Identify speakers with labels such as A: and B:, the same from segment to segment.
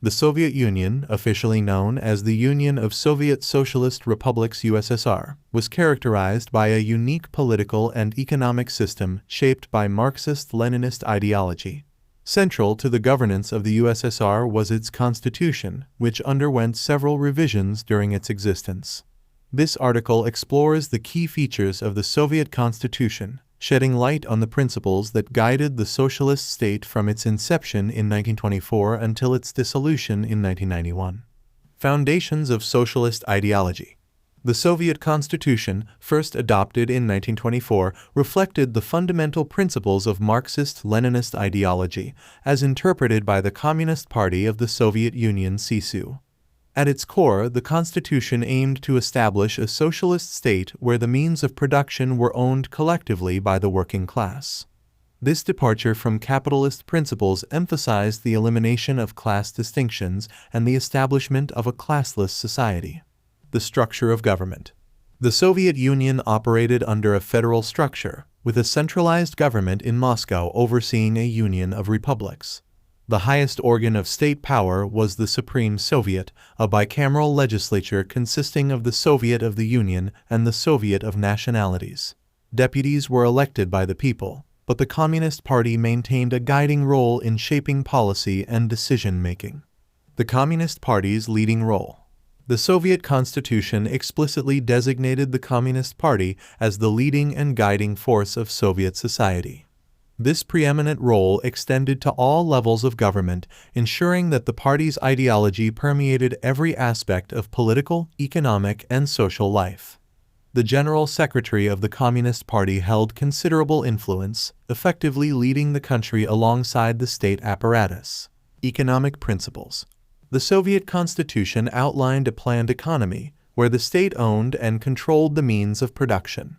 A: The Soviet Union, officially known as the Union of Soviet Socialist Republics USSR, was characterized by a unique political and economic system shaped by Marxist-Leninist ideology. Central to the governance of the USSR was its constitution, which underwent several revisions during its existence. This article explores the key features of the Soviet constitution, shedding light on the principles that guided the socialist state from its inception in 1924 until its dissolution in 1991. Foundations of socialist ideology. The Soviet Constitution, first adopted in 1924, reflected the fundamental principles of Marxist-Leninist ideology, as interpreted by the Communist Party of the Soviet Union (CSU). At its core, the Constitution aimed to establish a socialist state where the means of production were owned collectively by the working class. This departure from capitalist principles emphasized the elimination of class distinctions and the establishment of a classless society. The structure of government. The Soviet Union operated under a federal structure, with a centralized government in Moscow overseeing a union of republics. The highest organ of state power was the Supreme Soviet, a bicameral legislature consisting of the Soviet of the Union and the Soviet of Nationalities. Deputies were elected by the people, but the Communist Party maintained a guiding role in shaping policy and decision-making. The Communist Party's leading role. The Soviet Constitution explicitly designated the Communist Party as the leading and guiding force of Soviet society. This preeminent role extended to all levels of government, ensuring that the party's ideology permeated every aspect of political, economic, and social life. The General Secretary of the Communist Party held considerable influence, effectively leading the country alongside the state apparatus. Economic principles. The Soviet Constitution outlined a planned economy, where the state owned and controlled the means of production.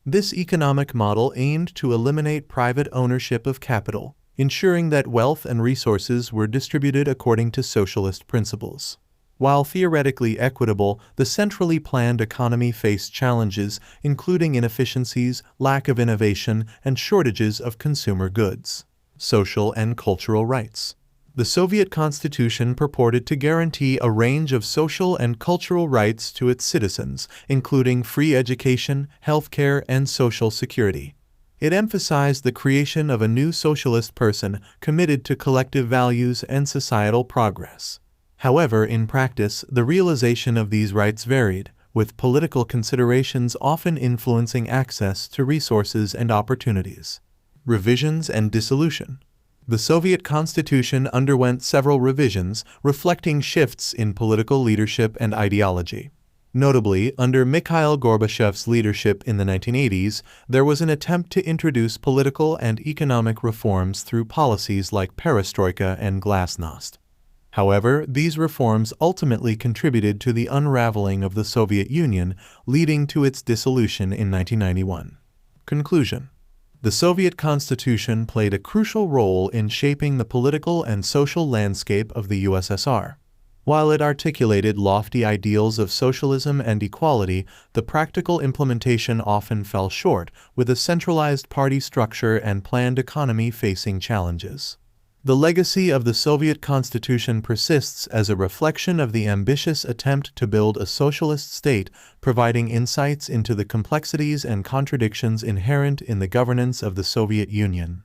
A: This economic model aimed to eliminate private ownership of capital, ensuring that wealth and resources were distributed according to socialist principles. While theoretically equitable, the centrally planned economy faced challenges, including inefficiencies, lack of innovation, and shortages of consumer goods. Social and cultural rights. The Soviet Constitution purported to guarantee a range of social and cultural rights to its citizens, including free education, healthcare, and social security. It emphasized the creation of a new socialist person committed to collective values and societal progress. However, in practice, the realization of these rights varied, with political considerations often influencing access to resources and opportunities. Revisions and dissolution. The Soviet Constitution underwent several revisions, reflecting shifts in political leadership and ideology. Notably, under Mikhail Gorbachev's leadership in the 1980s, there was an attempt to introduce political and economic reforms through policies like perestroika and glasnost. However, these reforms ultimately contributed to the unraveling of the Soviet Union, leading to its dissolution in 1991. Conclusion. The Soviet Constitution played a crucial role in shaping the political and social landscape of the USSR. While it articulated lofty ideals of socialism and equality, the practical implementation often fell short, with a centralized party structure and planned economy facing challenges. The legacy of the Soviet Constitution persists as a reflection of the ambitious attempt to build a socialist state, providing insights into the complexities and contradictions inherent in the governance of the Soviet Union.